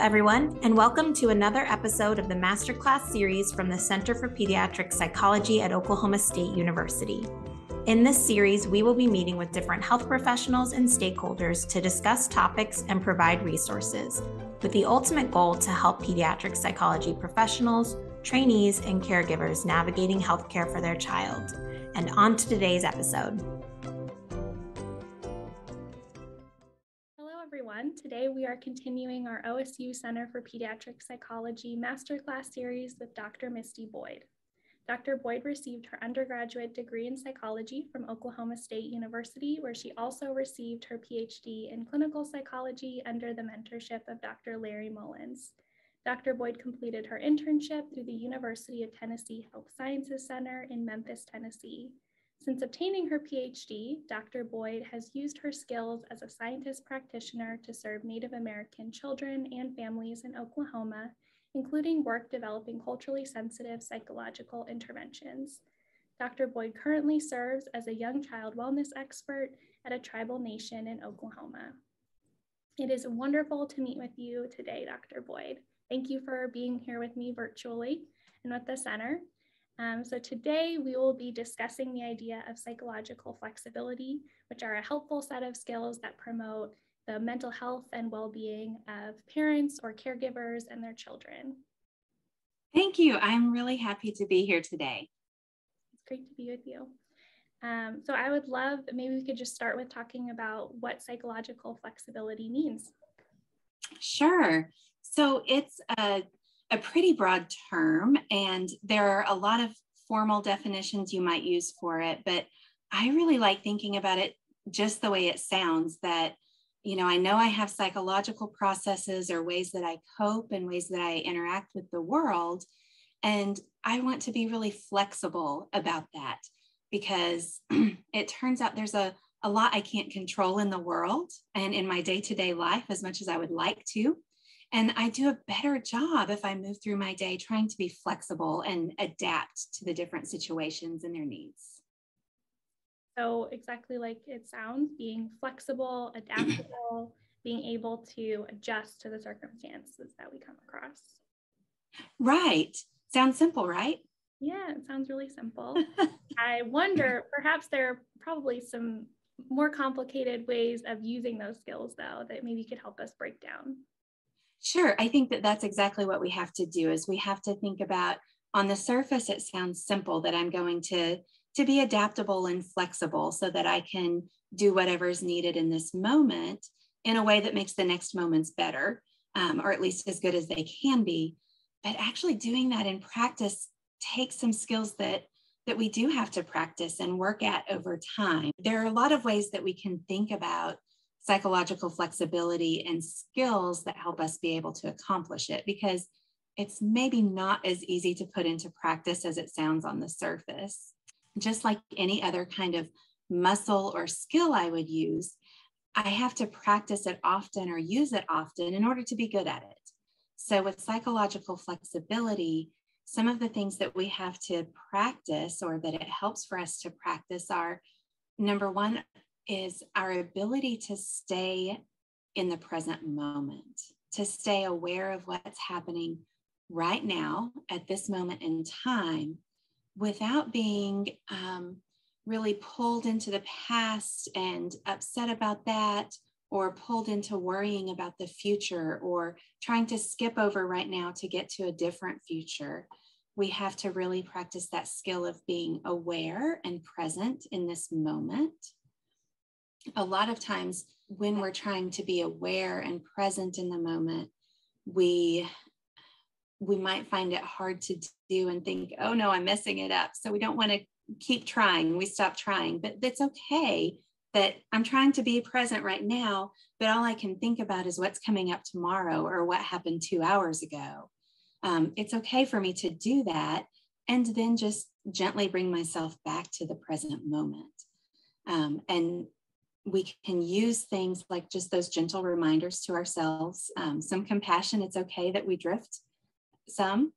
everyone, and welcome to another episode of the Masterclass series from the Center for Pediatric Psychology at Oklahoma State University. In this series, we will be meeting with different health professionals and stakeholders to discuss topics and provide resources, with the ultimate goal to help pediatric psychology professionals, trainees, and caregivers navigating healthcare for their child. And on to today's episode. Today we are continuing our OSU Center for Pediatric Psychology Masterclass series with Dr. Misty Boyd. Dr. Boyd received her undergraduate degree in psychology from Oklahoma State University, where she also received her PhD in clinical psychology under the mentorship of Dr. Larry Mullins. Dr. Boyd completed her internship through the University of Tennessee Health Sciences Center in Memphis, Tennessee. Since obtaining her PhD, Dr. Boyd has used her skills as a scientist practitioner to serve Native American children and families in Oklahoma, including work developing culturally sensitive psychological interventions. Dr. Boyd currently serves as a young child wellness expert at a tribal nation in Oklahoma. It is wonderful to meet with you today, Dr. Boyd. Thank you for being here with me virtually and with the center. So today we will be discussing the idea of psychological flexibility, which are a helpful set of skills that promote the mental health and well-being of parents or caregivers and their children. Thank you. I'm really happy to be here today. It's great to be with you. So I would love, maybe we could just start with talking about what psychological flexibility means. Sure. So it's a pretty broad term, and there are a lot of formal definitions you might use for it, but I really like thinking about it just the way it sounds, that, I know I have psychological processes or ways that I cope and ways that I interact with the world, and I want to be really flexible about that because it turns out there's a lot I can't control in the world and in my day-to-day life as much as I would like to. And I do a better job if I move through my day trying to be flexible and adapt to the different situations and their needs. So exactly like it sounds, being flexible, adaptable, being able to adjust to the circumstances that we come across. Right. Sounds simple, right? Yeah, it sounds really simple. I wonder, perhaps there are probably some more complicated ways of using those skills, though, that maybe could help us break down. Sure. I think that that's exactly what we have to do, is we have to think about, on the surface, it sounds simple that I'm going to be adaptable and flexible so that I can do whatever is needed in this moment in a way that makes the next moments better, or at least as good as they can be. But actually doing that in practice takes some skills that we do have to practice and work at over time. There are a lot of ways that we can think about psychological flexibility and skills that help us be able to accomplish it, because it's maybe not as easy to put into practice as it sounds on the surface. Just like any other kind of muscle or skill I would use, I have to practice it often or use it often in order to be good at it. So with psychological flexibility, some of the things that we have to practice, or that it helps for us to practice, are, number one, is our ability to stay in the present moment, to stay aware of what's happening right now at this moment in time, without being really pulled into the past and upset about that, or pulled into worrying about the future, or trying to skip over right now to get to a different future. We have to really practice that skill of being aware and present in this moment. A lot of times when we're trying to be aware and present in the moment, we might find it hard to do and think, oh no, I'm messing it up. So we don't want to keep trying. We stop trying, but that's okay that I'm trying to be present right now, but all I can think about is what's coming up tomorrow or what happened 2 hours ago. It's okay for me to do that and then just gently bring myself back to the present moment. And we can use things like just those gentle reminders to ourselves, some compassion. It's okay that we drift some,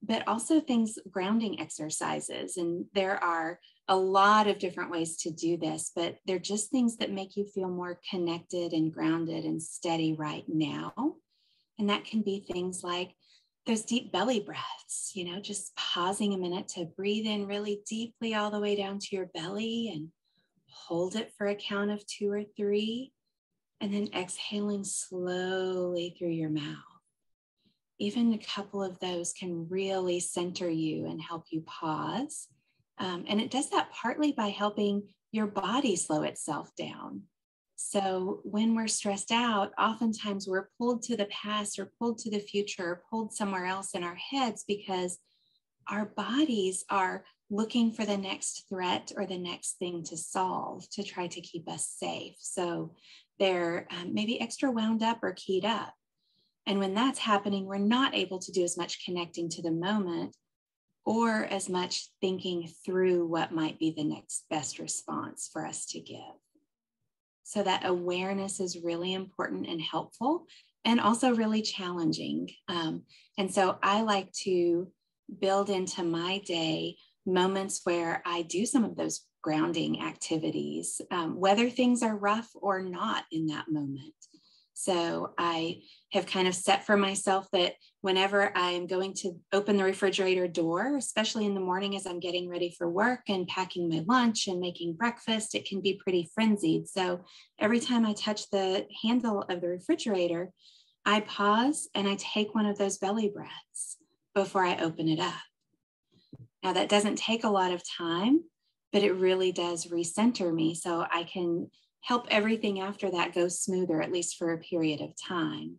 but also things, grounding exercises. And there are a lot of different ways to do this, but they're just things that make you feel more connected and grounded and steady right now. And that can be things like those deep belly breaths, just pausing a minute to breathe in really deeply all the way down to your belly and hold it for a count of 2 or 3, and then exhaling slowly through your mouth. Even a couple of those can really center you and help you pause. And it does that partly by helping your body slow itself down. So when we're stressed out, oftentimes we're pulled to the past or pulled to the future or pulled somewhere else in our heads because our bodies are looking for the next threat or the next thing to solve to try to keep us safe. So they're maybe extra wound up or keyed up. And when that's happening, we're not able to do as much connecting to the moment or as much thinking through what might be the next best response for us to give. So that awareness is really important and helpful, and also really challenging. And so I like to build into my day moments where I do some of those grounding activities, whether things are rough or not in that moment. So I have kind of set for myself that whenever I'm going to open the refrigerator door, especially in the morning as I'm getting ready for work and packing my lunch and making breakfast, it can be pretty frenzied. So every time I touch the handle of the refrigerator, I pause and I take one of those belly breaths before I open it up. Now that doesn't take a lot of time, but it really does recenter me so I can help everything after that go smoother, at least for a period of time.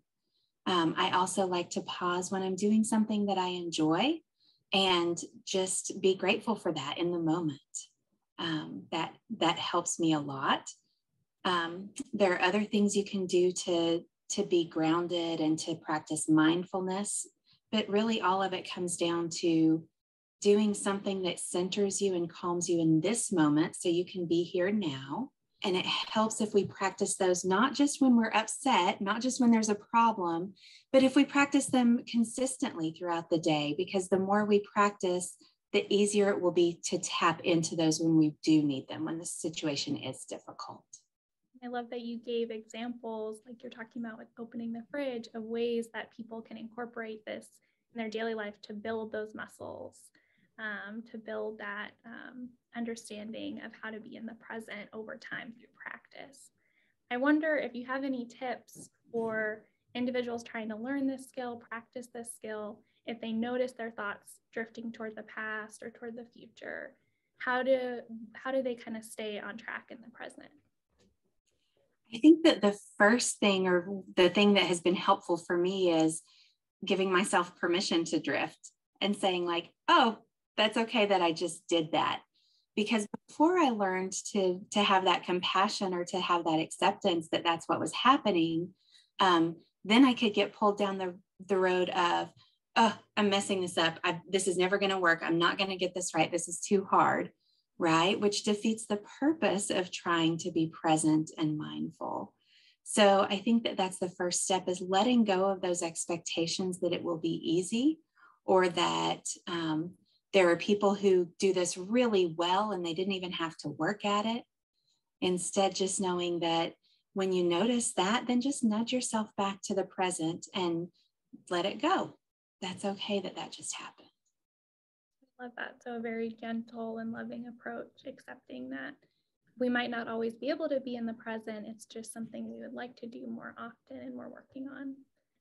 I also like to pause when I'm doing something that I enjoy and just be grateful for that in the moment. That helps me a lot. There are other things you can do to be grounded and to practice mindfulness, but really all of it comes down to doing something that centers you and calms you in this moment so you can be here now. And it helps if we practice those, not just when we're upset, not just when there's a problem, but if we practice them consistently throughout the day, because the more we practice, the easier it will be to tap into those when we do need them, when the situation is difficult. I love that you gave examples, like you're talking about with opening the fridge, of ways that people can incorporate this in their daily life to build those muscles, to build that understanding of how to be in the present over time through practice. I wonder if you have any tips for individuals trying to learn this skill, practice this skill, if they notice their thoughts drifting toward the past or toward the future, how do they kind of stay on track in the present? I think that the first thing, or the thing that has been helpful for me, is giving myself permission to drift and saying like, oh, that's okay that I just did that. Because before I learned to have that compassion or to have that acceptance that that's what was happening, then I could get pulled down the road of, oh, I'm messing this up. This is never going to work. I'm not going to get this right. This is too hard, right? Which defeats the purpose of trying to be present and mindful. So I think that that's the first step, is letting go of those expectations that it will be easy, or that there are people who do this really well and they didn't even have to work at it. Instead, just knowing that when you notice that, then just nudge yourself back to the present and let it go. That's okay that just happened. I love that. So a very gentle and loving approach, accepting that we might not always be able to be in the present. It's just something we would like to do more often and we're working on.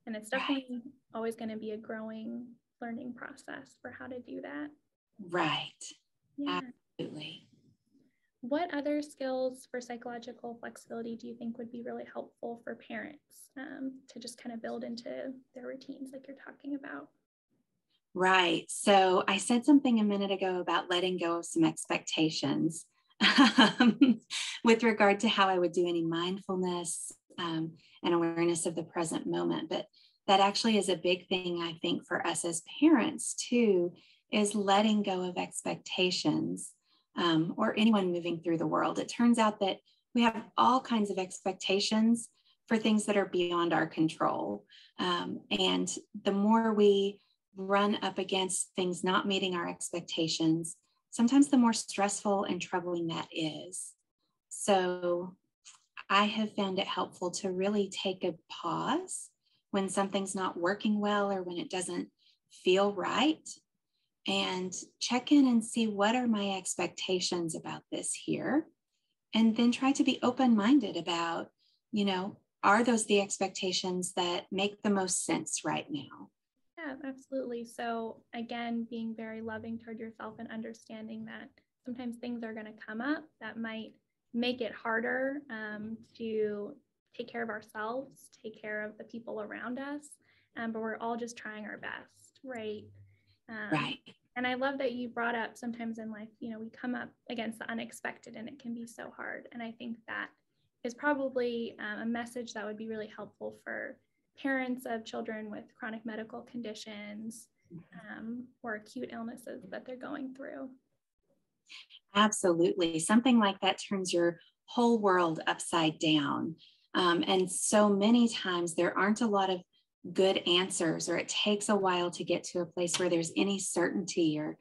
And it's definitely always going to be a growing learning process for how to do that. Right. Yeah. Absolutely. What other skills for psychological flexibility do you think would be really helpful for parents to just kind of build into their routines like you're talking about? Right. So I said something a minute ago about letting go of some expectations with regard to how I would do any mindfulness and awareness of the present moment. But that actually is a big thing, I think, for us as parents too, is letting go of expectations, or anyone moving through the world. It turns out that we have all kinds of expectations for things that are beyond our control. And the more we run up against things not meeting our expectations, sometimes the more stressful and troubling that is. So I have found it helpful to really take a pause when something's not working well or when it doesn't feel right, and check in and see, what are my expectations about this here? And then try to be open-minded about, are those the expectations that make the most sense right now? Yeah, absolutely. So again, being very loving toward yourself and understanding that sometimes things are going to come up that might make it harder to take care of ourselves, take care of the people around us, but we're all just trying our best, right? Right. And I love that you brought up, sometimes in life, we come up against the unexpected and it can be so hard. And I think that is probably a message that would be really helpful for parents of children with chronic medical conditions or acute illnesses that they're going through. Absolutely. Something like that turns your whole world upside down. And so many times there aren't a lot of good answers, or it takes a while to get to a place where there's any certainty, or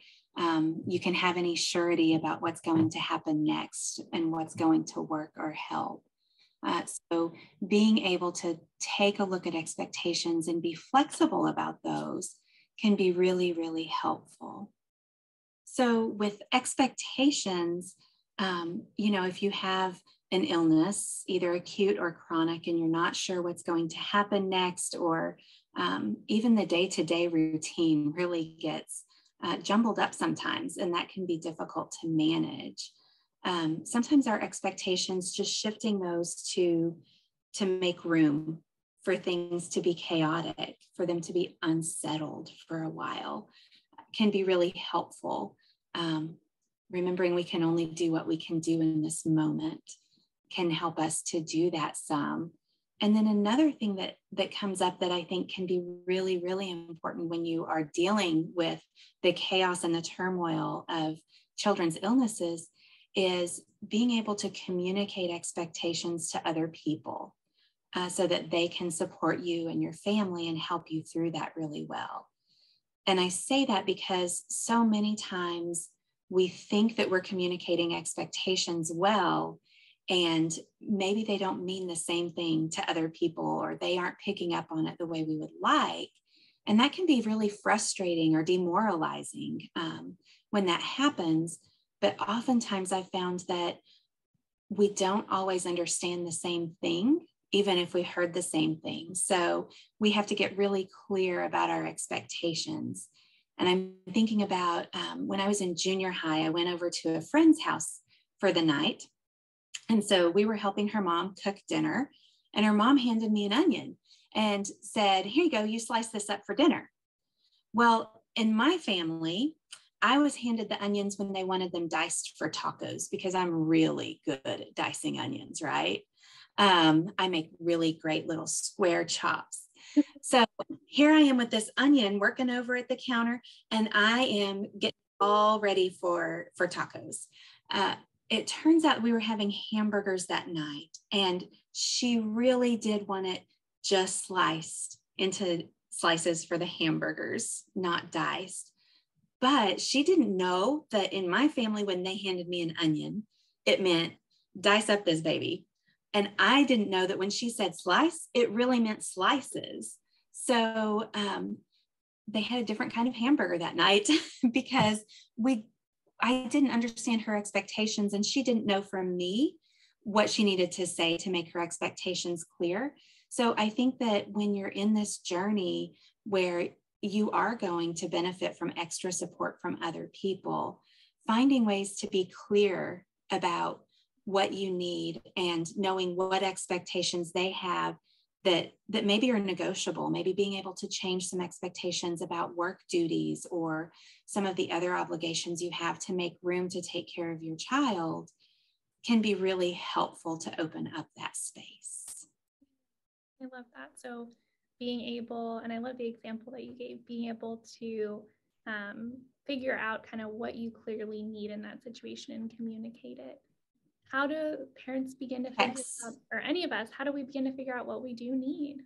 you can have any surety about what's going to happen next and what's going to work or help. So being able to take a look at expectations and be flexible about those can be really, really helpful. So with expectations, if you have an illness, either acute or chronic, and you're not sure what's going to happen next, or even the day-to-day routine really gets jumbled up sometimes, and that can be difficult to manage. Sometimes our expectations, just shifting those to make room for things to be chaotic, for them to be unsettled for a while, can be really helpful. Remembering we can only do what we can do in this moment can help us to do that some. And then another thing that comes up that I think can be really, really important when you are dealing with the chaos and the turmoil of children's illnesses is being able to communicate expectations to other people so that they can support you and your family and help you through that really well. And I say that because so many times we think that we're communicating expectations well, and maybe they don't mean the same thing to other people, or they aren't picking up on it the way we would like. And that can be really frustrating or demoralizing when that happens. But oftentimes I've found that we don't always understand the same thing, even if we heard the same thing. So we have to get really clear about our expectations. And I'm thinking about when I was in junior high, I went over to a friend's house for the night. And so we were helping her mom cook dinner, and her mom handed me an onion and said, "Here you go, you slice this up for dinner." Well, in my family, I was handed the onions when they wanted them diced for tacos, because I'm really good at dicing onions, right? I make really great little square chops. So here I am with this onion working over at the counter, and I am getting all ready for tacos. It turns out we were having hamburgers that night, and she really did want it just sliced into slices for the hamburgers, not diced. But she didn't know that in my family, when they handed me an onion, it meant dice up this baby. And I didn't know that when she said slice, it really meant slices. So they had a different kind of hamburger that night because I didn't understand her expectations, and she didn't know from me what she needed to say to make her expectations clear. So I think that when you're in this journey where you are going to benefit from extra support from other people, finding ways to be clear about what you need and knowing what expectations they have that maybe are negotiable, maybe being able to change some expectations about work duties or some of the other obligations you have to make room to take care of your child, can be really helpful to open up that space. I love that. So being able, and I love the example that you gave, being able to figure out kind of what you clearly need in that situation and communicate it. How do parents begin to figure out, or any of us, how do we begin to figure out what we do need?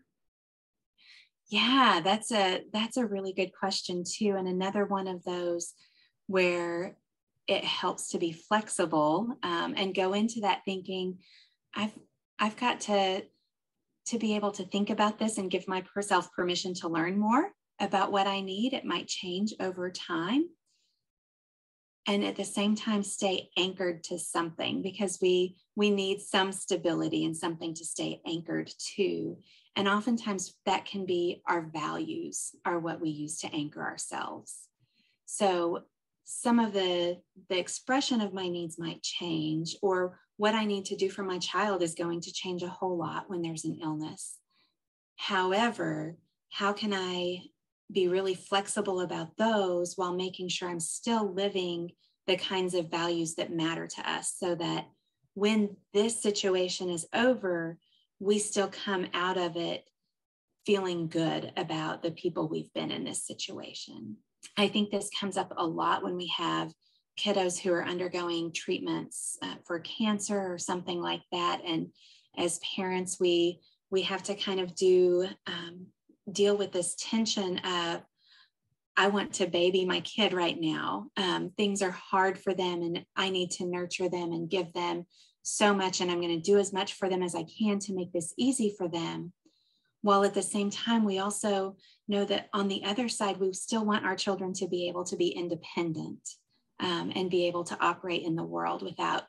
Yeah, that's a really good question too. And another one of those where it helps to be flexible and go into that thinking, I've got to to be able to think about this and give myself permission to learn more about what I need. It might change over time. And at the same time, stay anchored to something, because we need some stability and something to stay anchored to. And oftentimes that can be our values, are what we use to anchor ourselves. So some of the expression of my needs might change, or what I need to do for my child is going to change a whole lot when there's an illness. However, how can I be really flexible about those while making sure I'm still living the kinds of values that matter to us, so that when this situation is over, we still come out of it feeling good about the people we've been in this situation. I think this comes up a lot when we have kiddos who are undergoing treatments for cancer or something like that. And as parents, we have to kind of deal with this tension of, I want to baby my kid right now. Things are hard for them, and I need to nurture them and give them so much. And I'm going to do as much for them as I can to make this easy for them. While at the same time, we also know that on the other side, we still want our children to be able to be independent and be able to operate in the world without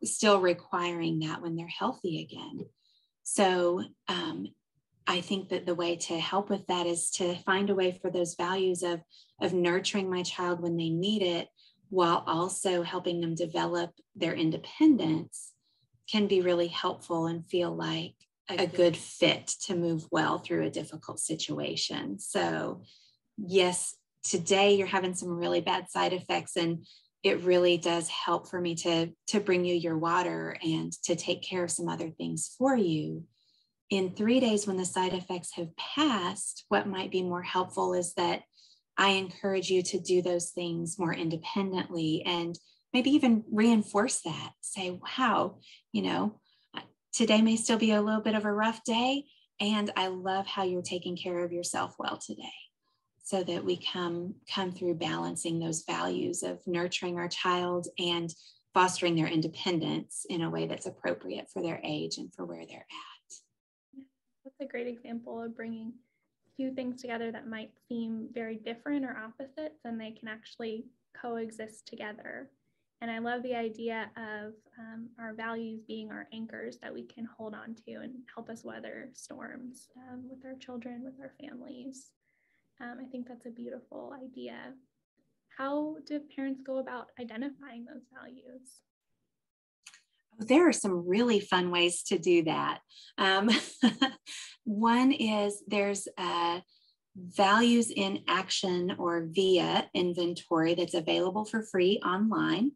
still requiring that when they're healthy again. So I think that the way to help with that is to find a way for those values of nurturing my child when they need it, while also helping them develop their independence, can be really helpful and feel like a good fit to move well through a difficult situation. So yes, today you're having some really bad side effects, and it really does help for me to bring you your water and to take care of some other things for you. In 3 days, when the side effects have passed, what might be more helpful is that I encourage you to do those things more independently, and maybe even reinforce that. Say, wow, today may still be a little bit of a rough day, and I love how you're taking care of yourself well today, so that we come through balancing those values of nurturing our child and fostering their independence in a way that's appropriate for their age and for where they're at. That's a great example of bringing two things together that might seem very different or opposites, and they can actually coexist together. And I love the idea of our values being our anchors that we can hold on to and help us weather storms with our children, with our families. I think that's a beautiful idea. How do parents go about identifying those values? There are some really fun ways to do that. One is there's a values in action, or VIA inventory, that's available for free online.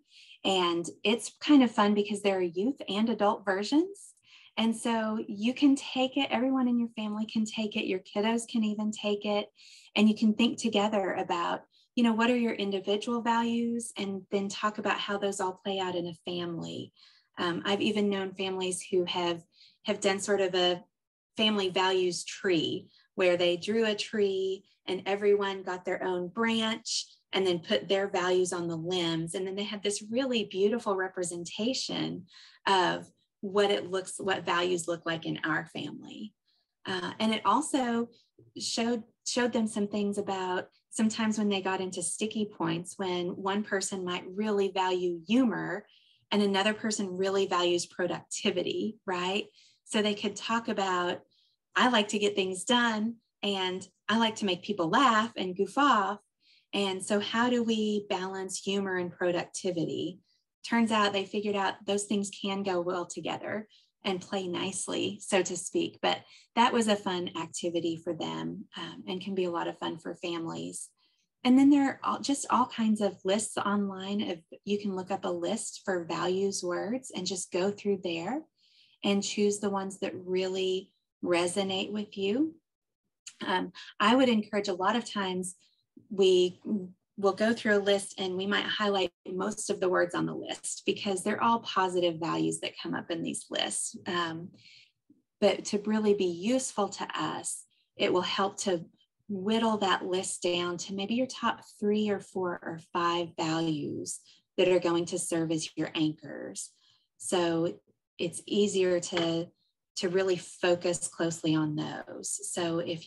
And it's kind of fun because there are youth and adult versions. And so you can take it, everyone in your family can take it, your kiddos can even take it, and you can think together about, what are your individual values, and then talk about how those all play out in a family. I've even known families who have done sort of a family values tree, where they drew a tree and everyone got their own branch and then put their values on the limbs. And then they had this really beautiful representation of what values look like in our family. And it also showed them some things about sometimes when they got into sticky points, when one person might really value humor and another person really values productivity, right? So they could talk about, I like to get things done and I like to make people laugh and goof off. And so how do we balance humor and productivity? Turns out they figured out those things can go well together and play nicely, so to speak. But that was a fun activity for them and can be a lot of fun for families. And then there are just all kinds of lists online. You can look up a list for values words and just go through there and choose the ones that really resonate with you. I would encourage, a lot of times we will go through a list and we might highlight most of the words on the list because they're all positive values that come up in these lists. But to really be useful to us, it will help to whittle that list down to maybe your top 3 or 4 or 5 values that are going to serve as your anchors. So it's easier to to really focus closely on those. So if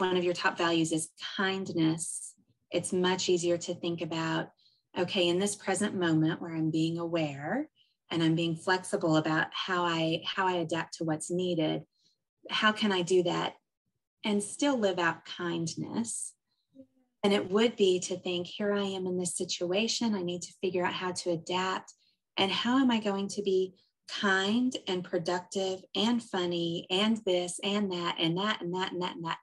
one of your top values is kindness, it's much easier to think about, okay, in this present moment where I'm being aware and I'm being flexible about how I adapt to what's needed, how can I do that and still live out kindness? And it would be to think, here I am in this situation. I need to figure out how to adapt. And how am I going to be kind and productive and funny and this and that and that and that and that and that?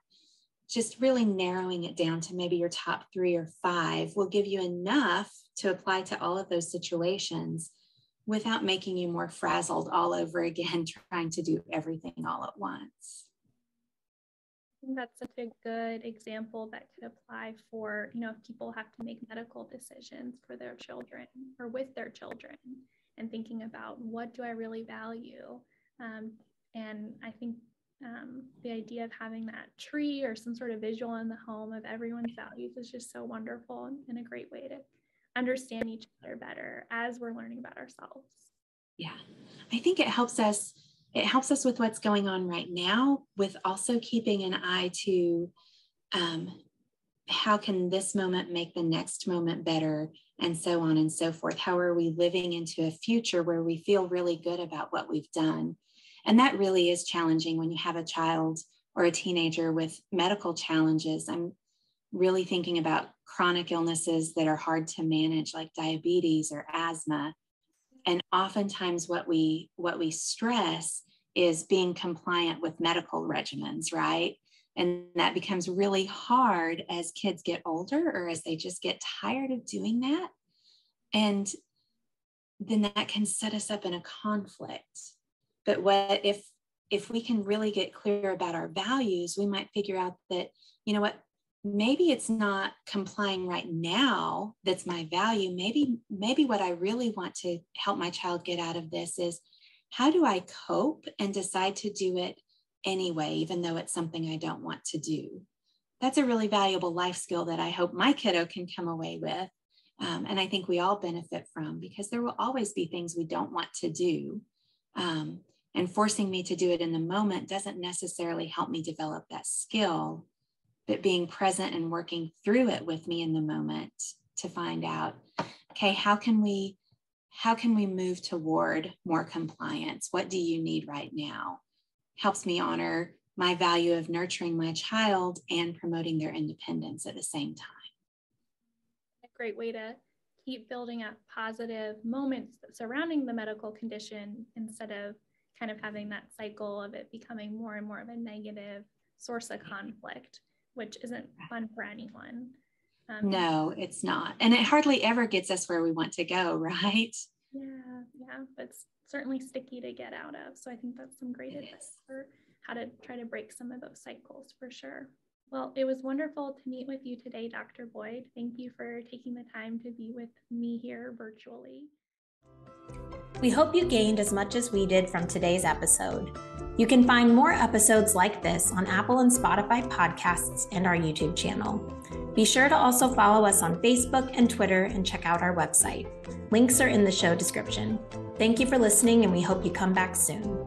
Just really narrowing it down to maybe your top 3 or 5 will give you enough to apply to all of those situations without making you more frazzled all over again, trying to do everything all at once. That's such a good example that could apply for, if people have to make medical decisions for their children or with their children, and thinking about what do I really value. And I think the idea of having that tree or some sort of visual in the home of everyone's values is just so wonderful and a great way to understand each other better as we're learning about ourselves. Yeah, I think it helps us with what's going on right now, with also keeping an eye to how can this moment make the next moment better, and so on and so forth. How are we living into a future where we feel really good about what we've done? And that really is challenging when you have a child or a teenager with medical challenges. I'm really thinking about chronic illnesses that are hard to manage, like diabetes or asthma. And oftentimes what we stress is being compliant with medical regimens, right? And that becomes really hard as kids get older or as they just get tired of doing that. And then that can set us up in a conflict. But what if we can really get clear about our values, we might figure out that, maybe it's not complying right now that's my value. Maybe what I really want to help my child get out of this is, how do I cope and decide to do it anyway, even though it's something I don't want to do? That's a really valuable life skill that I hope my kiddo can come away with. And I think we all benefit from, because there will always be things we don't want to do. And forcing me to do it in the moment doesn't necessarily help me develop that skill, but being present and working through it with me in the moment to find out, okay, how can we move toward more compliance? What do you need right now? Helps me honor my value of nurturing my child and promoting their independence at the same time. A great way to keep building up positive moments surrounding the medical condition, instead of kind of having that cycle of it becoming more and more of a negative source of conflict, which isn't fun for anyone. No, it's not. And it hardly ever gets us where we want to go, right? Yeah, but it's certainly sticky to get out of. So I think that's some great advice for how to try to break some of those cycles, for sure. Well, it was wonderful to meet with you today, Dr. Boyd. Thank you for taking the time to be with me here virtually. We hope you gained as much as we did from today's episode. You can find more episodes like this on Apple and Spotify podcasts and our YouTube channel. Be sure to also follow us on Facebook and Twitter, and check out our website. Links are in the show description. Thank you for listening, and we hope you come back soon.